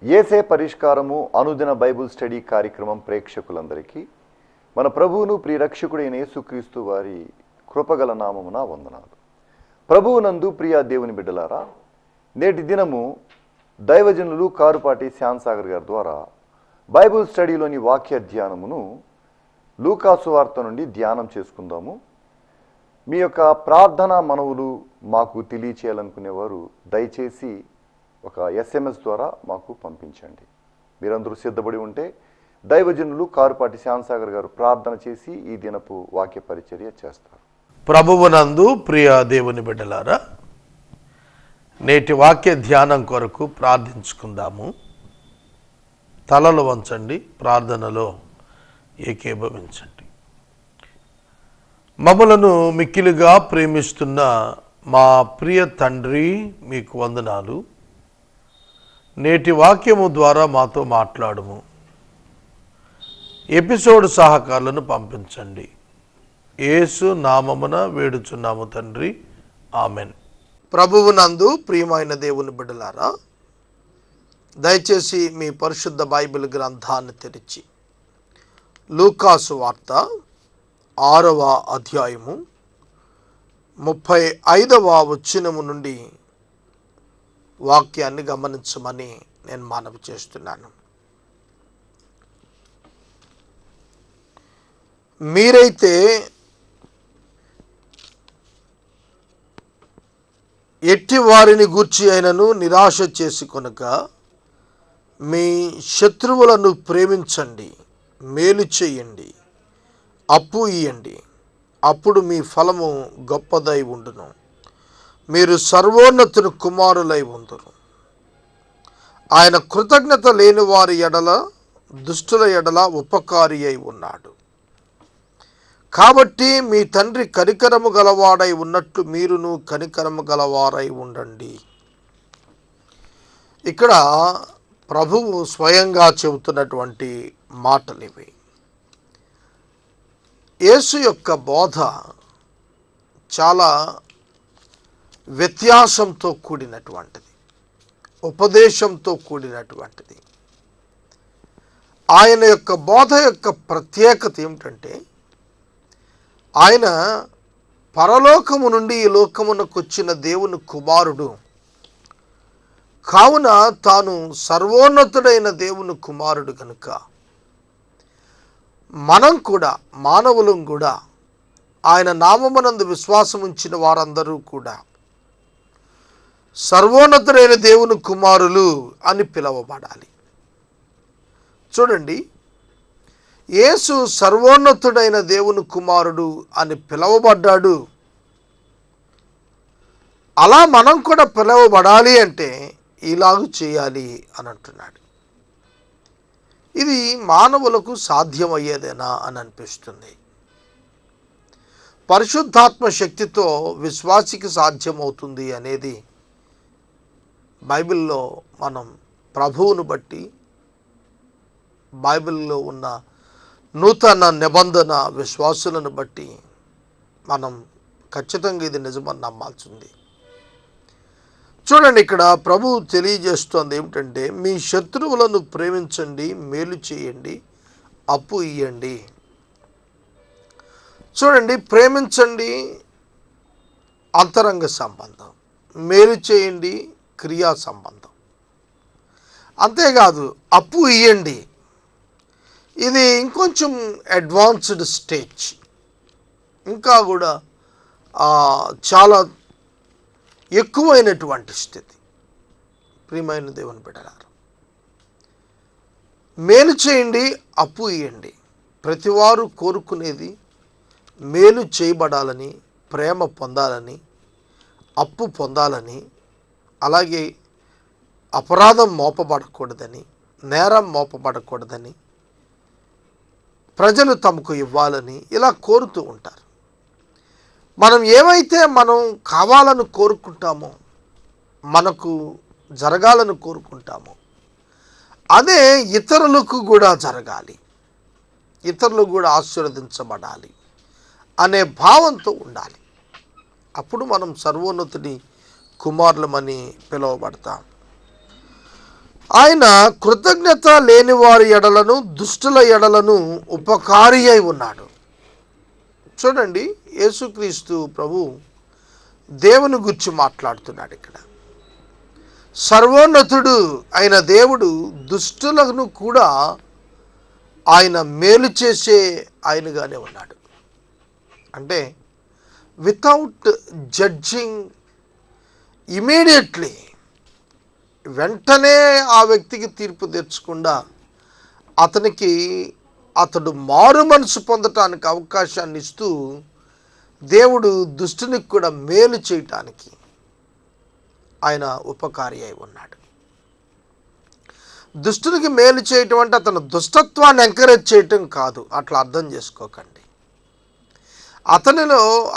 యేసే పరిష్కారము అనుదిన Bible study కార్యక్రమం ప్రేక్షకులందరికీ మన ప్రభువును ప్రియరక్షకుడైన యేసుక్రీస్తు వారి కృపగల నామమున వందనాలు. ప్రభువునందు ప్రియ దేవుని బిడ్డలారా, నేటి దినము దైవజనులు కారుపాటి శ్యామ్సాగర్ గారి ద్వారా బైబుల్ స్టడీలోని వాక్య ధ్యానమును లూకాసు వార్త నుండి ధ్యానం చేసుకుందాము. మీ యొక్క ప్రార్థనా మనవులు మాకు తెలియచేయాలనుకునేవారు దయచేసి ఒక SMS ద్వారా మాకు పంపించండి. మీరందరూ సిద్ధపడి ఉంటే దైవజనులు కారుపాటి శ్యామ్సాగర్ గారు ప్రార్థన చేసి ఈ దినపు వాక్య పరిచర్య చేస్తారు. ప్రభువునందు ప్రియ దేవుని బిడ్డలారా, నేటి వాక్య ధ్యానం కొరకు ప్రార్థించుకుందాము. తలలు వంచండి, ప్రార్థనలో ఏకీభవించండి. మమ్మలను మిక్కిలిగా ప్రేమిస్తున్న మా ప్రియ తండ్రి, మీకు వందనాలు. నేటి వాక్యము ద్వారా మాతో మాట్లాడుము. ఎపిసోడ్ సహకారులను పంపించండి. యేసు నామమున వేడుచున్నాము తండ్రి, ఆమెన్. ప్రభువునందు ప్రియమైన దేవుని బిడ్డలారా, దయచేసి మీ పరిశుద్ధ బైబిల్ గ్రంథాన్ని తెరిచి లూకాసు వార్త 6వ అధ్యాయము 35వ వచనము నుండి వాక్యాన్ని గమనించమని నేను మనవి చేస్తున్నాను. మీరైతే ఎట్టి వారిని గూర్చి అయినను నిరాశ చేసుకొనక మీ శత్రువులను ప్రేమించండి, మేలు చేయండి, అప్పు ఇయ్యండి, అప్పుడు మీ ఫలము గొప్పదై ఉండును. మీరు సర్వోన్నతుని కుమారులై ఉందురు. ఆయన కృతజ్ఞత లేని వారి ఎడల, దుష్టుల ఎడల ఉపకారి అయి ఉన్నాడు. కాబట్టి మీ తండ్రి కనికరము గలవాడై ఉన్నట్టు మీరును కనికరము గలవారై ఉండండి. ఇక్కడ ప్రభువు స్వయంగా చెబుతున్నటువంటి మాటలు ఇవి. యేసు యొక్క బోధ చాలా వ్యత్యాసంతో కూడినటువంటిది, ఉపదేశంతో కూడినటువంటిది. ఆయన యొక్క బోధ యొక్క ప్రత్యేకత ఏమిటంటే, ఆయన పరలోకము నుండి ఈ లోకమునకు వచ్చిన దేవుని కుమారుడు కావున తాను సర్వోన్నతుడైన దేవుని కుమారుడు కనుక మనం కూడా, మానవులం కూడా, ఆయన నామమునందు విశ్వాసం ఉంచిన వారందరూ కూడా సర్వోన్నతుడైన దేవుని కుమారులు అని పిలువబడాలి. చూడండి, యేసు సర్వోన్నతుడైన దేవుని కుమారుడు అని పిలువబడ్డాడు. అలా మనం కూడా పిలువబడాలి అంటే ఇలాగ చేయాలి అని అంటున్నాడు. ఇది మానవులకు సాధ్యమయ్యేదేనా అని అనిపిస్తుంది. పరిశుద్ధాత్మ శక్తితో విశ్వాసికి సాధ్యమవుతుంది అనేది బైబిల్లో మనం ప్రభువును బట్టి, బైబిల్లో ఉన్న నూతన నిబంధన విశ్వాసులను బట్టి మనం ఖచ్చితంగా ఇది నిజమని నమ్మాల్సింది. చూడండి, ఇక్కడ ప్రభువు తెలియజేస్తోంది ఏమిటంటే, మీ శత్రువులను ప్రేమించండి, మేలు చేయండి, అప్పు ఇయ్యండి. చూడండి, ప్రేమించండి అంతరంగ సంబంధం, మేలు చేయండి క్రియా సంబంధం. అంతేకాదు అప్పు ఇయ్యండి, ఇది ఇంకొంచెం అడ్వాన్స్డ్ స్టేజ్, ఇంకా కూడా చాలా ఎక్కువైనటువంటి స్థితి. ప్రియమైన దేవుని బిడ్డలారా, మేలు చేయండి, అప్పు ఇయ్యండి. ప్రతివారు కోరుకునేది మేలు చేయబడాలని, ప్రేమ పొందాలని, అప్పు పొందాలని, అలాగే అపరాధం మోపబడకూడదని, నేరం మోపబడకూడదని, ప్రజలు తమకు ఇవ్వాలని ఇలా కోరుతూ ఉంటారు. మనం ఏమైతే మనం కావాలని కోరుకుంటామో, మనకు జరగాలని కోరుకుంటామో, అదే ఇతరులకు కూడా జరగాలి, ఇతరులు కూడా ఆశీర్వదించబడాలి అనే భావంతో ఉండాలి. అప్పుడు మనం సర్వోన్నతుడి కుమారులమని పిలువబడతాం. ఆయన కృతజ్ఞత లేని వారి ఎడలను దుష్టుల ఎడలను ఉపకారి అయి ఉన్నాడు. చూడండి, యేసుక్రీస్తు ప్రభు దేవుని గురించి మాట్లాడుతున్నాడు ఇక్కడ. సర్వోన్నతుడు అయిన దేవుడు దుష్టులను కూడా ఆయన మేలు చేసే ఆయనగానే ఉన్నాడు. అంటే వితౌట్ జడ్జింగ్, ఇమీడియట్లీ, వెంటనే ఆ వ్యక్తికి తీర్పు తీర్చకుండా అతడు మారు మనసు పొందటానికి అవకాశాన్ని ఇస్తూ దేవుడు దుష్టునికి కూడా మేలు చేయటానికి ఆయన ఉపకారి అయి ఉన్నాడు. దుష్టునికి మేలు చేయటం అంటే అతను దుష్టత్వాన్ని ఎంకరేజ్ చేయటం కాదు, అట్లా అర్థం చేసుకోకండి.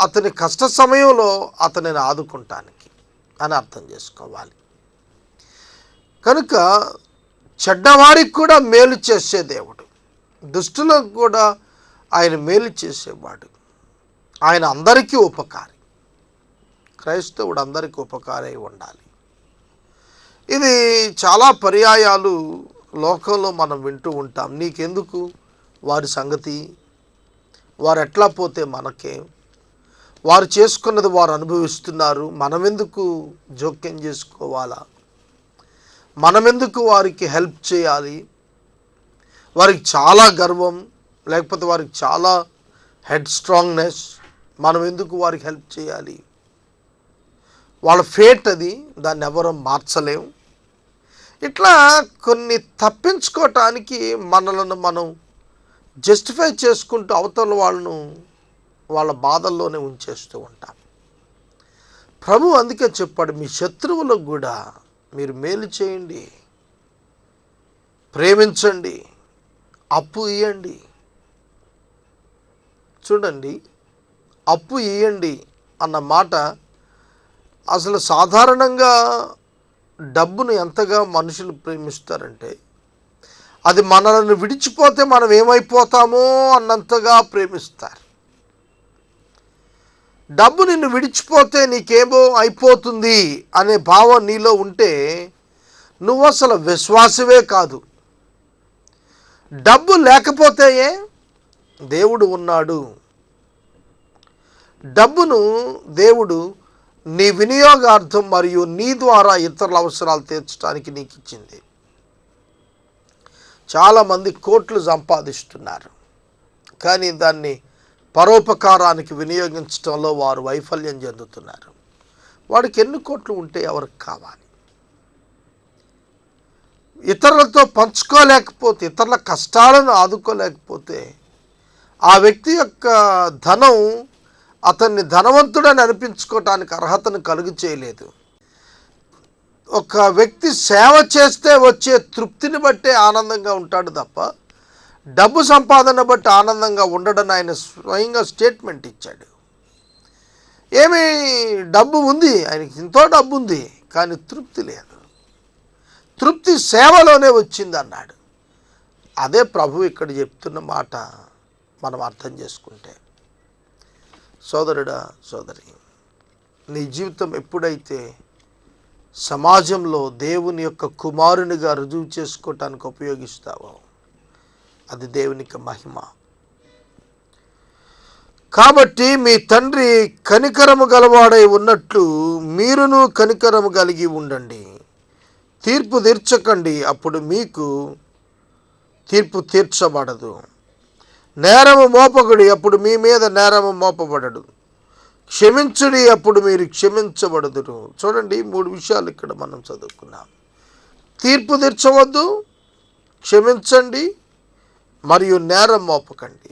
అతని కష్ట సమయంలో అతనిని ఆదుకుంటానికి అని అర్థం చేసుకోవాలి. కనుక చెడ్డవారికి కూడా మేలు చేసే దేవుడు, దుష్టులకు కూడా ఆయన మేలు చేసేవాడు. ఆయన అందరికీ ఉపకారి. క్రైస్తవుడు అందరికీ ఉపకారి ఉండాలి. ఇది చాలా పర్యాయాలు లోకంలో మనం వింటూ ఉంటాం. నీకెందుకు వారి సంగతి, వారు ఎట్లా పోతే మనకేం, వారు చేసుకున్నది వారు అనుభవిస్తున్నారు, మనమెందుకు జోక్యం చేసుకోవాలా, మనమెందుకు వారికి హెల్ప్ చేయాలి, వారికి చాలా గర్వం, లేకపోతే వారికి చాలా హెడ్ స్ట్రాంగ్నెస్, మనం ఎందుకు వారికి హెల్ప్ చేయాలి, వాళ్ళ ఫేట్ అది, దాన్ని ఎవరూ మార్చలేం. ఇట్లా కొన్ని తప్పించుకోవటానికి మనలను మనం జస్టిఫై చేసుకుంటూ అవతల వాళ్ళను వాళ్ళ బాధల్లోనే ఉంచేస్తూ ఉంటాం. ప్రభు అందుకే చెప్పాడు, మీ శత్రువులకు కూడా మీరు మేలు చేయండి, ప్రేమించండి, అప్పు ఇవ్వండి. చూడండి, అప్పు ఇవ్వండి అన్న మాట అసలు సాధారణంగా డబ్బును ఎంతగా మనుషులు ప్రేమిస్తారంటే, అది మనల్ని విడిచిపోతే మనం ఏమైపోతామో అన్నంతగా ప్రేమిస్తారు. డబ్బు నిన్ను విడిచిపోతే నీకేమో అయిపోతుంది అనే భావం నీలో ఉంటే నువ్వు అసలు విశ్వాసవే కాదు. డబ్బు లేకపోతే దేవుడు ఉన్నాడు. డబ్బును దేవుడు నీ వినియోగార్థం మరియు నీ ద్వారా ఇతరుల అవసరాలు తీర్చడానికి నీకు ఇచ్చింది. చాలామంది కోట్లు సంపాదిస్తున్నారు, కానీ దాన్ని పరోపకారానికి వినియోగించడంలో వారు వైఫల్యం చెందుతున్నారు. వాడికి ఎన్ని కోట్లు ఉంటే ఎవరికి కావాలి? ఇతరులతో పంచుకోలేకపోతే, ఇతరుల కష్టాలను ఆదుకోలేకపోతే ఆ వ్యక్తి యొక్క ధనం అతన్ని ధనవంతుడని అనిపించుకోవటానికి అర్హతను కలుగు చేయలేదు. ఒక వ్యక్తి సేవ చేస్తే వచ్చే తృప్తిని బట్టే ఆనందంగా ఉంటాడు తప్ప డబ్బు సంపాదన బట్టి ఆనందంగా ఉండడని ఆయన స్వయంగా స్టేట్మెంట్ ఇచ్చాడు. ఏమి డబ్బు ఉంది, ఆయనకి ఎంతో డబ్బు ఉంది, కానీ తృప్తి లేదు. తృప్తి సేవలోనే వచ్చింది అన్నాడు. అదే ప్రభు ఇక్కడ చెప్తున్న మాట మనం అర్థం చేసుకుంటే, సోదరుడా, సోదరి, నీ జీవితం ఎప్పుడైతే సమాజంలో దేవుని యొక్క కుమారునిగా రుజువు చేసుకోవటానికి ఉపయోగిస్తావో అది దేవునికి మహిమ. కాబట్టి మీ తండ్రి కనికరము గలవాడై ఉన్నట్లు మీరును కనికరము కలిగి ఉండండి. తీర్పు తీర్చకండి, అప్పుడు మీకు తీర్పు తీర్చబడదు. నేరము మోపకుడి, అప్పుడు మీ మీద నేరము మోపబడడు. క్షమించుడి, అప్పుడు మీరు క్షమించబడదురు. చూడండి, 3 విషయాలు ఇక్కడ మనం చదువుకున్నాం. తీర్పు తీర్చవద్దు, క్షమించండి, మరియు నేరం మోపకండి.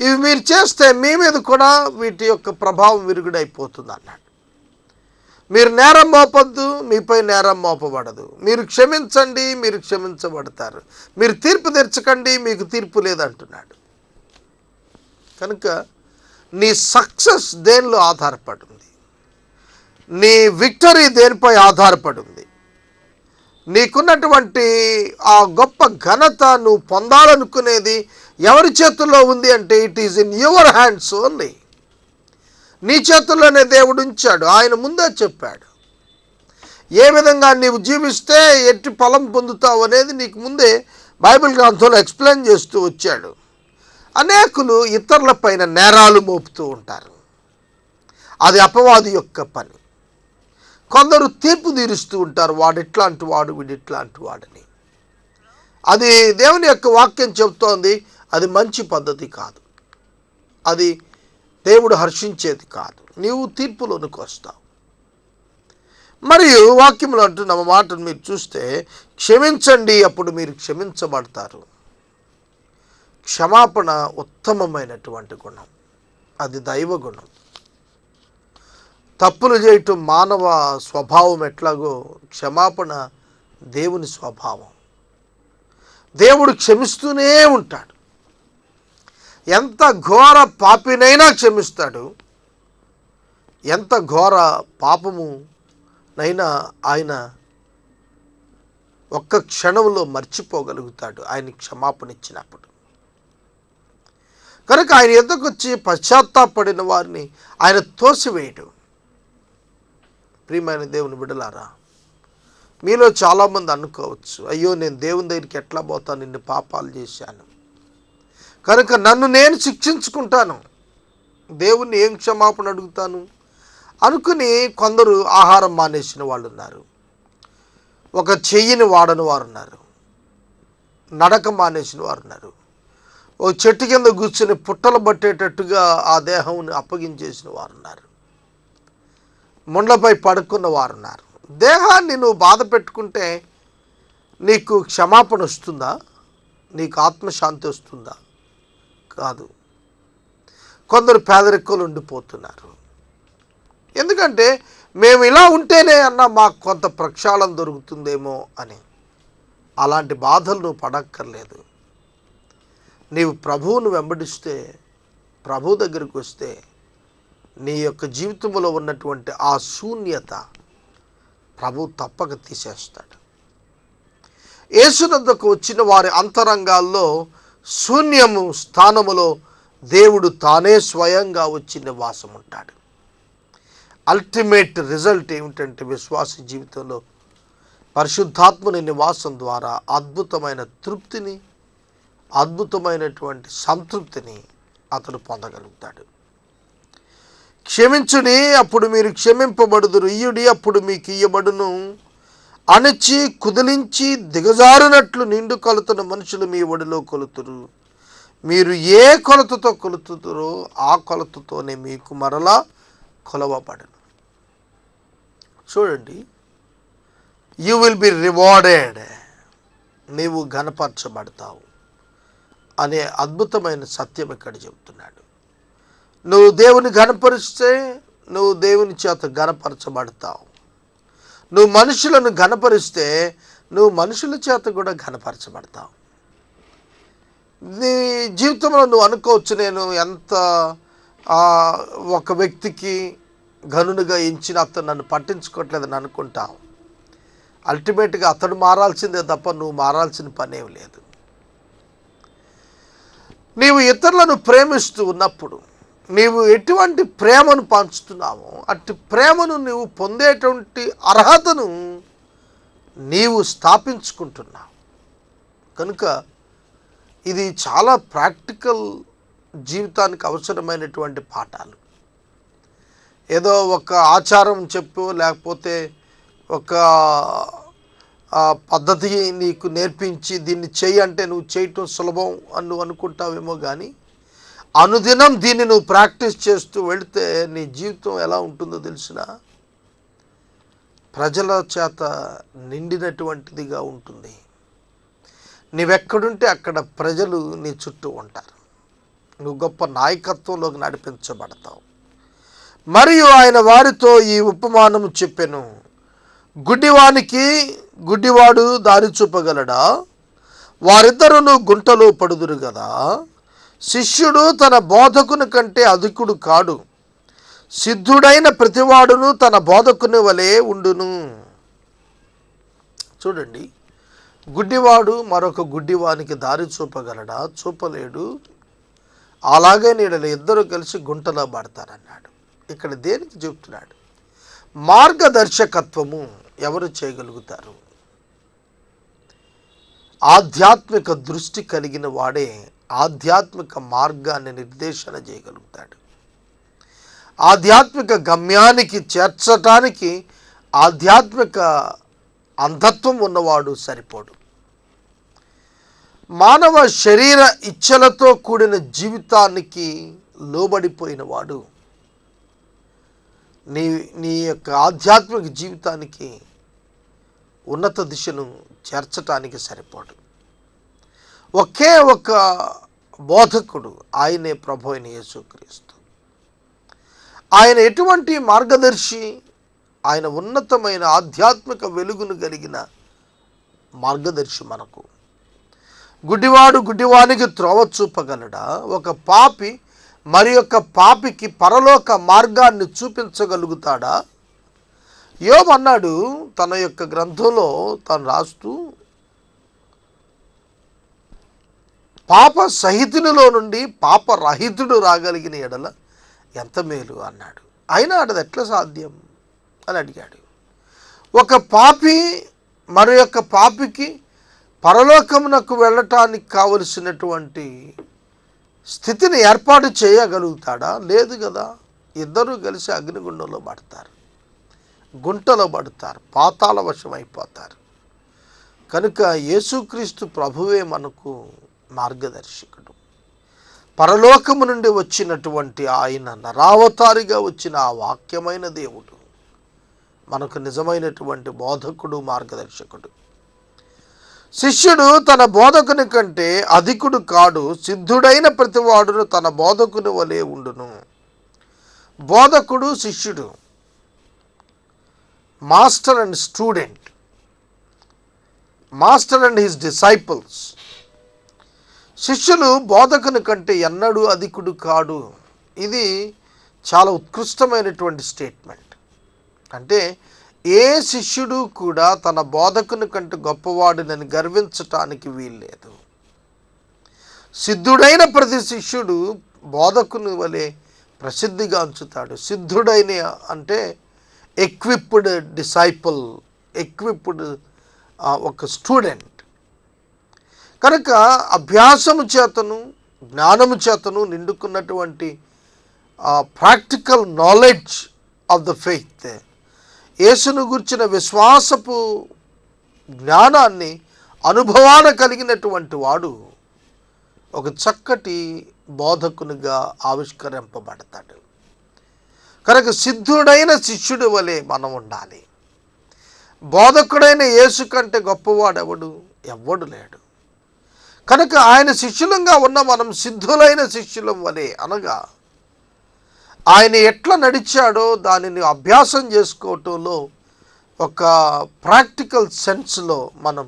ఇవి మీరు చేస్తే మీ మీద కూడా వీటి యొక్క ప్రభావం విరుగుడైపోతుంది అన్నాడు. మీరు నేరం మోపొద్దు, మీపై నేరం మోపబడదు. మీరు క్షమించండి, మీరు క్షమించబడతారు. మీరు తీర్పు తీర్చకండి, మీకు తీర్పు లేదంటున్నాడు. కనుక నీ సక్సెస్ దేనిలో ఆధారపడి ఉంది? నీ విక్టరీ దేనిపై ఆధారపడి ఉంది? నీకున్నటువంటి ఆ గొప్ప ఘనత నువ్వు పొందాలనుకునేది ఎవరి చేతుల్లో ఉంది అంటే it is in your hands only. నీ చేతుల్లోనే దేవుడు ఉంచాడు. ఆయన ముందే చెప్పాడు, ఏ విధంగా నీవు జీవిస్తే ఎట్టి ఫలం పొందుతావు అనేది నీకు ముందే బైబిల్ గ్రంథంలో ఎక్స్ప్లెయిన్ చేస్తూ వచ్చాడు. అనేకులు ఇతరుల పైన నేరాలు మోపుతూ ఉంటారు. అది అపవాది యొక్క పని. కొందరు తీర్పు తీరుస్తూ ఉంటారు, వాడు ఇట్లాంటి వాడు, వీడు ఇట్లాంటి వాడని. అది దేవుని యొక్క వాక్యం చెబుతోంది, అది మంచి పద్ధతి కాదు, అది దేవుడు హర్షించేది కాదు. నీవు తీర్పులోనికి వస్తావు. మరియు వాక్యంలో అంటున్న మాటను మీరు చూస్తే, క్షమించండి అప్పుడు మీరు క్షమించబడతారు. క్షమాపణ ఉత్తమమైనటువంటి గుణం, అది దైవ గుణం. తప్పులు చేయటం మానవ స్వభావం ఎట్లాగో క్షమాపణ దేవుని స్వభావం. దేవుడు క్షమిస్తూనే ఉంటాడు. ఎంత ఘోర పాపినైనా క్షమిస్తాడు. ఎంత ఘోర పాపమునైనా ఆయన ఒక్క క్షణంలో మర్చిపోగలుగుతాడు ఆయన క్షమాపణ ఇచ్చినప్పుడు. కనుక ఆయన ఎద్దకు వచ్చి పశ్చాత్తాపడిన వారిని ఆయన తోసివేయడు. ప్రియమైన దేవుని బిడ్డలారా, మీలో చాలామంది అనుకోవచ్చు, అయ్యో నేను దేవుని దగ్గరికి ఎట్లా పోతాను, ఇన్ని పాపాలు చేశాను కనుక నన్ను నేను శిక్షించుకుంటాను, దేవుణ్ణి ఏం క్షమాపణ అడుగుతాను అనుకుని కొందరు ఆహారం మానేసిన వాళ్ళు ఉన్నారు. ఒక చెయ్యిని వాడని వారు ఉన్నారు. నడక మానేసిన వారు ఉన్నారు. ఓ చెట్టు కింద కూర్చొని పుట్టలు పట్టేటట్టుగా ఆ దేహంని అప్పగించేసిన వారు ఉన్నారు. ముండ్లపై పడుకున్న వారు ఉన్నారు. దేహాన్ని నువ్వు బాధ పెట్టుకుంటే నీకు క్షమాపణ వస్తుందా? నీకు ఆత్మశాంతి వస్తుందా? కాదు. కొందరు పేదరికంలో ఉండిపోతున్నారు. ఎందుకంటే మేము ఇలా ఉంటేనే అన్న మాకు కొంత ప్రక్షాళన దొరుకుతుందేమో అని. అలాంటి బాధలు నువ్వు పడక్కర్లేదు. నీవు ప్రభువును వెంబడిస్తే, ప్రభు దగ్గరికి వస్తే నీ యొక్క జీవితంలో ఉన్నటువంటి ఆ శూన్యత ప్రభు తప్పక తీసేస్తాడు. యేసునద్దకు వచ్చిన వారి అంతరంగాల్లో శూన్యము స్థానములో దేవుడు తానే స్వయంగా వచ్చి నివాసం ఉంటాడు. అల్టిమేట్ రిజల్ట్ ఏమిటంటే విశ్వాస జీవితంలో పరిశుద్ధాత్మని నివాసం ద్వారా అద్భుతమైన తృప్తిని, అద్భుతమైనటువంటి సంతృప్తిని అతడు పొందగలుగుతాడు. క్షమించుడి అప్పుడు మీరు క్షమింపబడుదురు, ఇయ్యుడి అప్పుడు మీకు ఇయ్యబడును. అణచి కుదిలించి దిగజారునట్లు నిండు కొలతను మనుషులు మీ ఒడిలో కొలుతురు. మీరు ఏ కొలతతో కొలుతురో ఆ కొలతతోనే మీకు మరలా కొలవబడును. చూడండి, యూ విల్ బి రివార్డెడ్, నీవు ఘనపరచబడతావు అనే అద్భుతమైన సత్యం ఇక్కడ చెబుతున్నాడు. నువ్వు దేవుని ఘనపరిస్తే నువ్వు దేవుని చేత ఘనపరచబడతావు. నువ్వు మనుషులను ఘనపరిస్తే నువ్వు మనుషుల చేత కూడా ఘనపరచబడతావు. నీ జీవితంలో నువ్వు అనుకోవచ్చు, నేను ఎంత ఒక వ్యక్తికి ఘనునిగా ఎంచిన అతను నన్ను పట్టించుకోవట్లేదని అనుకుంటావు. అల్టిమేట్గా అతడు మారాల్సిందే తప్ప నువ్వు మారాల్సిన పనేం లేదు. నీవు ఇతరులను ప్రేమిస్తూ ఉన్నప్పుడు నీవు ఎటువంటి ప్రేమను పంచుతున్నావో అట్టి ప్రేమను నీవు పొందేటువంటి అర్హతను నీవు స్థాపించుకుంటున్నావు. కనుక ఇది చాలా ప్రాక్టికల్ జీవితానికి అవసరమైనటువంటి పాఠాలు. ఏదో ఒక ఆచారం చెప్పు, లేకపోతే ఒక పద్ధతి నీకు నేర్పించి దీన్ని చెయ్యి అంటే నువ్వు చేయటం సులభం అని నువ్వు అనుకుంటావేమో, కానీ అనుదినం దీన్ని నువ్వు ప్రాక్టీస్ చేస్తూ వెళితే నీ జీవితం ఎలా ఉంటుందో తెలిసినా ప్రజల చేత నిండినటువంటిదిగా ఉంటుంది. నీవెక్కడుంటే అక్కడ ప్రజలు నీ చుట్టూ ఉంటారు. నువ్వు గొప్ప నాయకత్వంలోకి నడిపించబడతావు. మరియు ఆయన వారితో ఈ ఉపమానము చెప్పెను, గుడ్డివానికి గుడ్డివాడు దారి చూపగలడా? వారిద్దరును గుంటలో పడుదురు కదా. శిష్యుడు తన బోధకుని కంటే అధికుడు కాడు. సిద్ధుడైన ప్రతివాడును తన బోధకుని వలె ఉండును. చూడండి, గుడ్డివాడు మరొక గుడ్డివానికి దారి చూపగలడా? చూపలేడు. అలాగే నీడలు ఇద్దరు కలిసి గుంటలో పడతారన్నాడు. ఇక్కడ దేనికి చెప్తున్నాడు? మార్గదర్శకత్వము. ఎవరు చేయగలుగుతారు? ఆధ్యాత్మిక దృష్టి కలిగిన వాడే ఆధ్యాత్మిక మార్గాన్ని నిర్దేశన చేయగలుగుతాడు. ఆధ్యాత్మిక గమ్యానికి చేర్చటానికి ఆధ్యాత్మిక అంధత్వం ఉన్నవాడు సరిపోడు. మానవ శరీర ఇచ్ఛలతో కూడిన జీవితానికి లోబడిపోయిన వాడు నీ యొక్క ఆధ్యాత్మిక జీవితానికి ఉన్నత దిశను చేర్చటానికి సరిపోడు. ఒకే ఒక బోధకుడు, ఆయనే ప్రభు అయిన యేసుక్రీస్తు. ఆయన ఎటువంటి మార్గదర్శి? ఆయన ఉన్నతమైన ఆధ్యాత్మిక వెలుగును కలిగిన మార్గదర్శి మనకు. గుడ్డివాడు గుడ్డివానికి త్రోవ చూపగలడా? ఒక పాపి మరి యొక్క పాపికి పరలోక మార్గాన్ని చూపించగలుగుతాడా? యోబు అన్నాడు తన యొక్క గ్రంథంలో తను రాస్తూ, పాప సహితునిలో నుండి పాపరహితుడు రాగలిగిన ఎడల ఎంత మేలు అన్నాడు. అయినా అది ఎట్లా సాధ్యం అని అడిగాడు. ఒక పాపి మరి యొక్క పాపికి పరలోకమునకు వెళ్ళటానికి కావలసినటువంటి స్థితిని ఏర్పాటు చేయగలుగుతాడా? లేదు కదా. ఇద్దరూ కలిసి అగ్నిగుండంలో పడతారు, గుంటలో పడతారు, పాతాళ వశం అయిపోతారు. కనుక యేసుక్రీస్తు ప్రభువే మనకు మార్గదర్శకుడు. పరలోకము నుండి వచ్చినటువంటి ఆయన, నరావతారిగా వచ్చిన ఆ వాక్యమైన దేవుడు మనకు నిజమైనటువంటి బోధకుడు, మార్గదర్శకుడు. శిష్యుడు తన బోధకుని కంటే అధికుడు కాడు, సిద్ధుడైన ప్రతివాడును తన బోధకుని వలె ఉండును. బోధకుడు, శిష్యుడు, master and student, master and his disciples. శిష్యులు బోధకుని కంటే ఎన్నడూ అధికుడు కాడు. ఇది చాలా ఉత్కృష్టమైనటువంటి స్టేట్మెంట్. అంటే ఏ శిష్యుడు కూడా తన బోధకుని కంటే గొప్పవాడినని గర్వించటానికి వీల్లేదు. సిద్ధుడైన ప్రతి శిష్యుడు బోధకుని వలె ప్రసిద్ధిగాంచుతాడు. సిద్ధుడైన అంటే ఎక్విప్డ్ డిసైపుల్, ఎక్విప్డ్ ఒక స్టూడెంట్. కనుక అభ్యాసము చేతను జ్ఞానము చేతను నిండుకున్నటువంటి practical knowledge of the faith, యేసును గుర్చిన విశ్వాసపు జ్ఞానాన్ని అనుభవాన కలిగినటువంటి వాడు ఒక చక్కటి బోధకునిగా ఆవిష్కరింపబడతాడు. కనుక సిద్ధుడైన శిష్యుడి వలె మనం ఉండాలి. బోధకుడైన యేసు కంటే గొప్పవాడెవడు? ఎవ్వడు లేడు. కనుక ఆయన శిష్యులంగా ఉన్న మనం సిద్ధులైన శిష్యులం వలె, అనగా ఆయన ఎట్లా నడిచాడో దానిని అభ్యాసం చేసుకోవటంలో ఒక ప్రాక్టికల్ సెన్స్లో మనం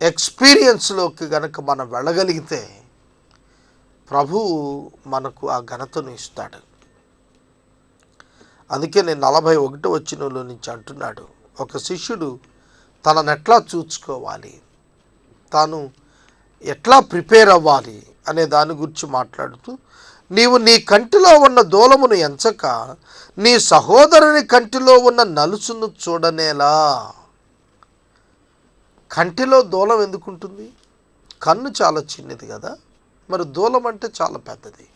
ఎక్స్పీరియన్స్లోకి గనక మనం వెళ్ళగలిగితే ప్రభువు మనకు ఆ ఘనతను ఇస్తాడు. అందుకే నేను 41వ వచనంలో నుంచి అంటున్నాడు, ఒక శిష్యుడు తననెట్లా చూసుకోవాలి, తాను ఎట్లా ప్రిపేర్ అవ్వాలి అనే దాని గురించి మాట్లాడుతూ, నీవు నీ కంటిలో ఉన్న దూలమును ఎంచక నీ సహోదరుని కంటిలో ఉన్న నలుసును చూడనేలా. కంటిలో దూలం ఎందుకుంటుంది? కన్ను చాలా చిన్నది కదా, మరి దూలం అంటే చాలా పెద్దది.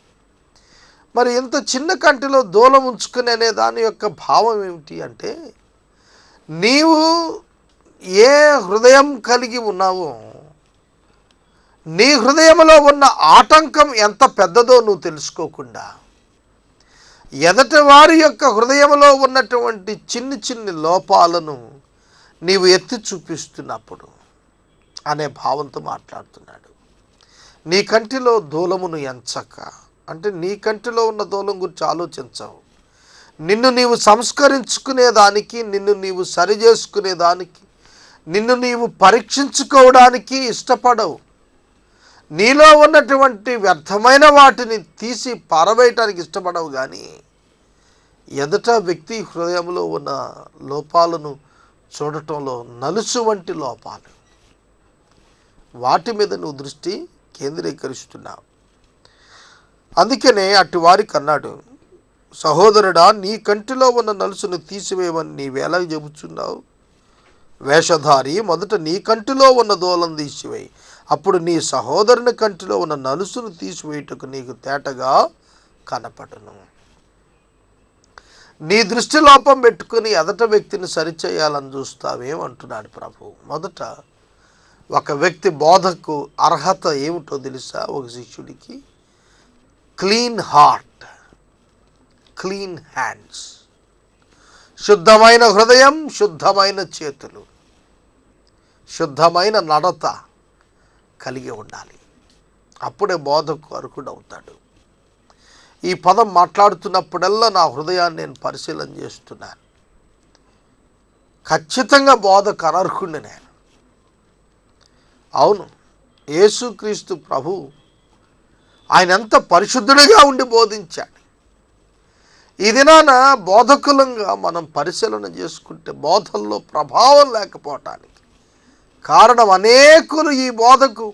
మరి ఇంత చిన్న కంటిలో దూలం ఉంచుకుని అనే దాని యొక్క భావం ఏమిటి అంటే, నీవు ఏ హృదయం కలిగి ఉన్నావో, నీ హృదయంలో ఉన్న ఆటంకం ఎంత పెద్దదో నువ్వు తెలుసుకోకుండా ఎదటి వారి యొక్క హృదయంలో ఉన్నటువంటి చిన్ని చిన్ని లోపాలను నీవు ఎత్తి చూపిస్తున్నప్పుడు అనే భావంతో మాట్లాడుతున్నాడు. నీ కంటిలో దూలమును ఎంచక అంటే నీ కంటిలో ఉన్న దూలం గురించి ఆలోచించవు. నిన్ను నీవు సంస్కరించుకునేదానికి, నిన్ను నీవు సరి చేసుకునేదానికి, నిన్ను నీవు పరీక్షించుకోవడానికి ఇష్టపడవు. నీలో ఉన్నటువంటి వ్యర్థమైన వాటిని తీసి పారవేయటానికి ఇష్టపడవు. కానీ ఎదుట వ్యక్తి హృదయంలో ఉన్న లోపాలను చూడటంలో నలుసు వంటి లోపాలు, వాటి మీద నువ్వు దృష్టి కేంద్రీకరిస్తున్నావు. అందుకనే అటు వారికి అన్నాడు, సహోదరుడా, నీ కంటిలో ఉన్న నలుసును తీసివేయమని నీవేలా చెబుతున్నావు? వేషధారి, మొదట నీ కంటిలో ఉన్న దూలం తీసివేయి, అప్పుడు నీ సహోదరుని కంటిలో ఉన్న నలుసును తీసివేయుటకు నీకు తేటగా కనపడును. నీ దృష్టి లోపం పెట్టుకుని ఎదట వ్యక్తిని సరిచేయాలని చూస్తావేమంటున్నాడు ప్రభు. మొదట ఒక వ్యక్తి బోధకు అర్హత ఏమిటో తెలుసా? ఒక శిష్యుడికి క్లీన్ హార్ట్, క్లీన్ హ్యాండ్స్, శుద్ధమైన హృదయం, శుద్ధమైన చేతులు, శుద్ధమైన నడత కలిగి ఉండాలి. అప్పుడే బోధకు అర్హుడు అవుతాడు. ఈ పదం మాట్లాడుతున్నప్పుడల్లా నా హృదయాన్ని నేను పరిశీలన చేస్తున్నాను. ఖచ్చితంగా బోధకు అనర్హుడిని నేను. అవును, యేసుక్రీస్తు ప్రభు ఆయన ఎంత పరిశుద్ధుడిగా ఉండి బోధించాడు. ఈ దినాన బోధకులంగా మనం పరిశీలన చేసుకుంటే బోధల్లో ప్రభావం లేకపోవటానికి కారణం, అనేకులు ఈ బోధకు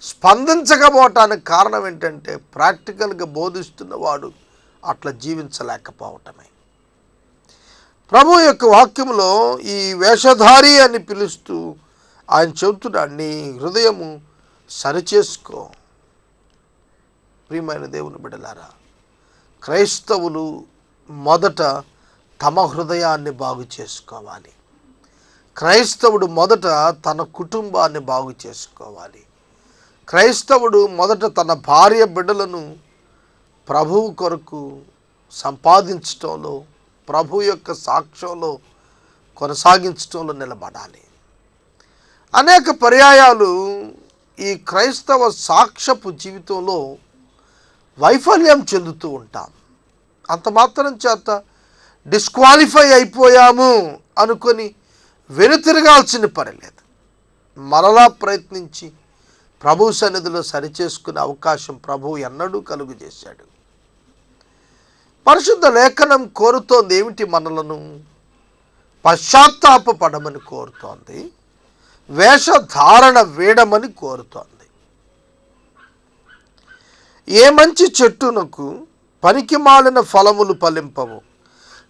స్పందించకపోవటానికి కారణం ఏంటంటే ప్రాక్టికల్గా బోధిస్తున్నవాడు అట్లా జీవించలేకపోవటమే. ప్రభు యొక్క వాక్యంలో ఈ వేషధారి అని పిలుస్తూ ఆయన చెబుతున్నాడు, నీ హృదయము సరిచేసుకో. ప్రియమైన దేవుని బిడ్డలారా, క్రైస్తవులు మొదట తమ హృదయాన్ని బాగు చేసుకోవాలి. క్రైస్తవుడు మొదట తన కుటుంబాన్ని బాగు చేసుకోవాలి. క్రైస్తవుడు మొదట తన భార్య బిడ్డలను ప్రభువు కొరకు సంపాదించటంలో, ప్రభు యొక్క సాక్ష్యంలో కొనసాగించటంలో నిలబడాలి. అనేక పర్యాయాలు ఈ క్రైస్తవ సాక్ష్యపు జీవితంలో వైఫల్యం చెందుతూ ఉంటాం. అంత మాత్రం చేత డిస్క్వాలిఫై అయిపోయాము అనుకొని వెనుతిరగాల్సిన పని లేదు. మరలా ప్రయత్నించి ప్రభు సన్నిధిలో సరిచేసుకునే అవకాశం ప్రభు ఎన్నడూ కలుగు చేశాడు. పరిశుద్ధ లేఖనం కోరుతోంది ఏమిటి? మనలను పశ్చాత్తాపపడమని కోరుతోంది, వేషధారణ వేడమని కోరుతోంది. ఏ మంచి చెట్టునకు పనికిమాలిన ఫలములు ఫలింపవు,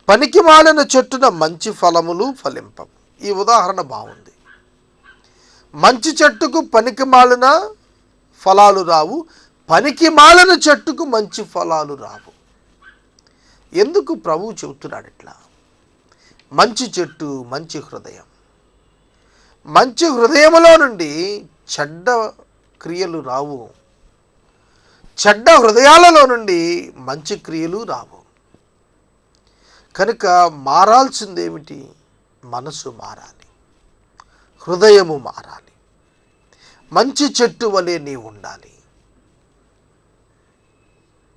పనికిమాలిన చెట్టున మంచి ఫలములు ఫలింపవు. ఈ ఉదాహరణ బాగుంది. మంచి చెట్టుకు పనికిమాలిన ఫలాలు రావు, పనికిమాలిన చెట్టుకు మంచి ఫలాలు రావు. ఎందుకు ప్రభువు చెబుతున్నాడు ఇట్లా? మంచి చెట్టు, మంచి హృదయం. మంచి హృదయములో నుండి చెడ్డ క్రియలు రావు, చెడ్డ హృదయాలలో నుండి మంచి క్రియలు రావు. కనుక మారాల్సిందేమిటి? మనసు మారాలి, హృదయము మారాలి. మంచి చెట్టు వలె నీ ఉండాలి.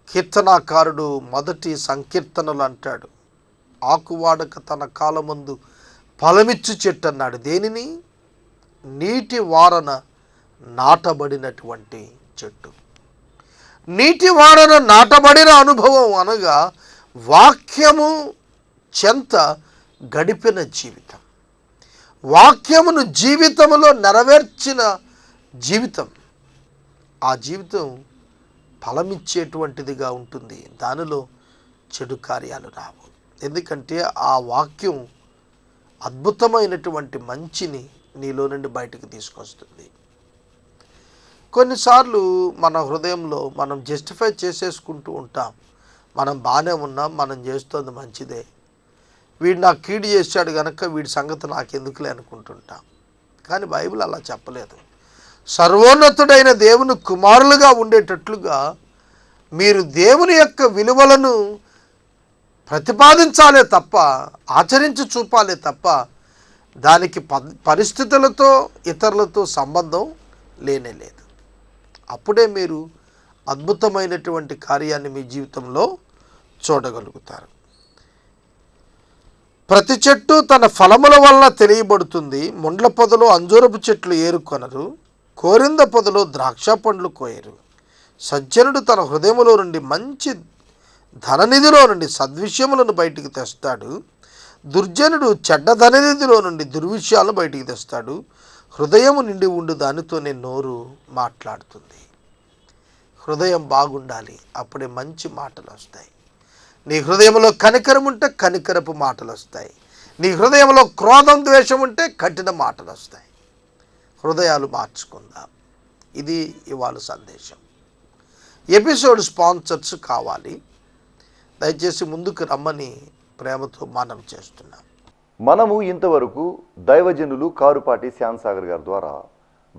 కీర్తనాకారుడు మొదటి సంకీర్తనలు అంటాడు, ఆకువాడక తన కాలమందు ఫలమిచ్చు చెట్టు అన్నాడు. దేనిని? నీటి వారన నాటబడినటువంటి చెట్టు. నీటి వారన నాటబడిన అనుభవం అనగా వాక్యము చెంత గడిపిన జీవితం, వాక్యమును జీవితంలో నెరవేర్చిన జీవితం. ఆ జీవితం ఫలమిచ్చేటువంటిదిగా ఉంటుంది. దానిలో చెడు కార్యాలు రావు. ఎందుకంటే ఆ వాక్యం అద్భుతమైనటువంటి మంచిని నీలో నుండి బయటకు తీసుకొస్తుంది. కొన్నిసార్లు మన హృదయంలో మనం జస్టిఫై చేసేసుకుంటూ ఉంటాం. మనం బాగానే ఉన్నాం, మనం చేస్తుంది మంచిదే, వీడు నాకు కీడు చేశాడు కనుక వీడి సంగతి నాకెందుకులే అనుకుంటుంటాం. కానీ బైబిల్ అలా చెప్పలేదు. సర్వోన్నతుడైన దేవుని కుమారులుగా ఉండేటట్లుగా మీరు దేవుని యొక్క విలువలను ప్రతిపాదించాలే తప్ప, ఆచరించి చూపాలే తప్ప దానికి పరిస్థితులతో ఇతరులతో సంబంధం లేనే లేదు. అప్పుడే మీరు అద్భుతమైనటువంటి కార్యాన్ని మీ జీవితంలో చూడగలుగుతారు. ప్రతి చెట్టు తన ఫలముల వల్ల తెలియబడుతుంది. ముండ్ల పొదలో అంజూరపు చెట్లు ఏరుకొనరు, కోరింద పొదలో ద్రాక్ష పండ్లు కోయరు. సజ్జనుడు తన హృదయములో నుండి మంచి ధననిధిలో నుండి సద్విషయములను బయటికి తెస్తాడు. దుర్జనుడు చెడ్డ ధననిధిలో నుండి దుర్విషయాలను బయటికి తెస్తాడు. హృదయము నిండి ఉండు దానితోనే నోరు మాట్లాడుతుంది. హృదయం బాగుండాలి, అప్పుడే మంచి మాటలు వస్తాయి. నీ హృదయంలో కనికరం ఉంటే కనికరపు మాటలు వస్తాయి. నీ హృదయంలో క్రోధం, ద్వేషం ఉంటే కఠిన మాటలు వస్తాయి. హృదయాలు మార్చుకుందాం. ఇది ఇవాళ సందేశం. ఎపిసోడ్ స్పాన్సర్స్ కావాలి, దయచేసి ముందుకు రమ్మని ప్రేమతో మనం చేస్తున్నాం. మనము ఇంతవరకు దైవజనులు కారుపాటి శ్యాంసాగర్ గారి ద్వారా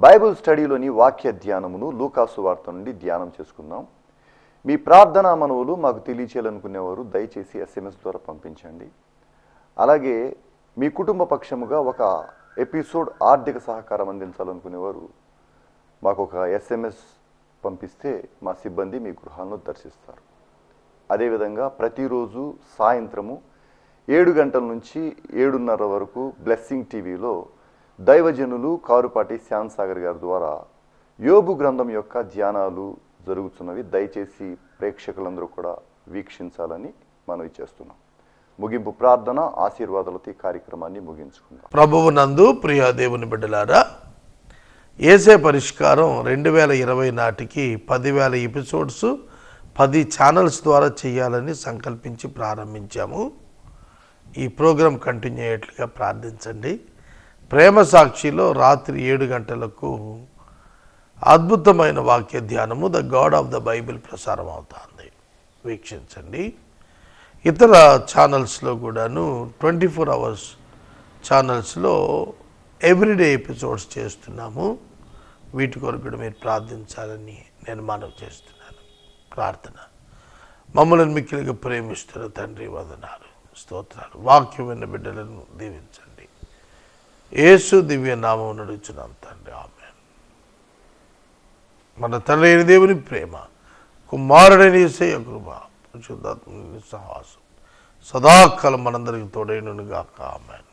బైబిల్ స్టడీలోని వాక్య ధ్యానమును లూకాసు వార్త నుండి ధ్యానం చేసుకున్నాం. మీ ప్రార్థనా మనవులు మాకు తెలియచేయాలనుకునేవారు దయచేసి SMS ద్వారా పంపించండి. అలాగే మీ కుటుంబ పక్షముగా ఒక ఎపిసోడ్ ఆర్థిక సహకారం అందించాలనుకునేవారు మాకు ఒక SMS పంపిస్తే మా సిబ్బంది మీ గృహాలను దర్శిస్తారు. అదేవిధంగా ప్రతిరోజు సాయంత్రము 7 గంటల నుంచి 7:30 వరకు బ్లెస్సింగ్ టీవీలో దైవజనులు కారుపాటి శ్యాంసాగర్ గారి ద్వారా యోబు గ్రంథం యొక్క ధ్యానాలు జరుగుతున్నవి. దయచేసి ప్రేక్షకులందరూ కూడా వీక్షించాలని మనవి చేస్తున్నాం. ముగింపు ప్రార్థన ఆశీర్వాదాలతో ఈ కార్యక్రమాన్ని ముగించుకుందాం. ప్రభువు నందు ప్రియ దేవుని బిడ్డలారా, ఏసే పరిష్కారం 2020 నాటికి 10,000 ఎపిసోడ్స్ 10 ఛానల్స్ ద్వారా చేయాలని సంకల్పించి ప్రారంభించాము. ఈ ప్రోగ్రాం కంటిన్యూ అయ్యేట్లుగా ప్రార్థించండి. ప్రేమ సాక్షిలో రాత్రి 7 గంటలకు అద్భుతమైన వాక్య ధ్యానము the God of the Bible ప్రసారం అవుతుంది, వీక్షించండి. ఇతర ఛానల్స్లో కూడాను 24 అవర్స్ ఛానల్స్లో ఎవ్రీడే ఎపిసోడ్స్ చేస్తున్నాము. వీటి కొరకు కూడా మీరు ప్రార్థించాలని నేను మనవి చేస్తున్నాను. ప్రార్థన. మమ్మల్ని మిక్కిలిగా ప్రేమిస్తున్న తండ్రి, వందనాలు, స్తోత్రాలు. వాక్యం విన్న బిడ్డలను దీవించండి. యేసు దివ్య నామం నడుచున్నాం తండ్రి, ఆమేన్. మన తండ్రి అయిన దేవుని ప్రేమ, కుమారుడైన యేసయ్య కృప, పరిశుద్ధాత్మ సహవాసం సదాకాలం మనందరికి తోడైనను గాక, ఆమేన్.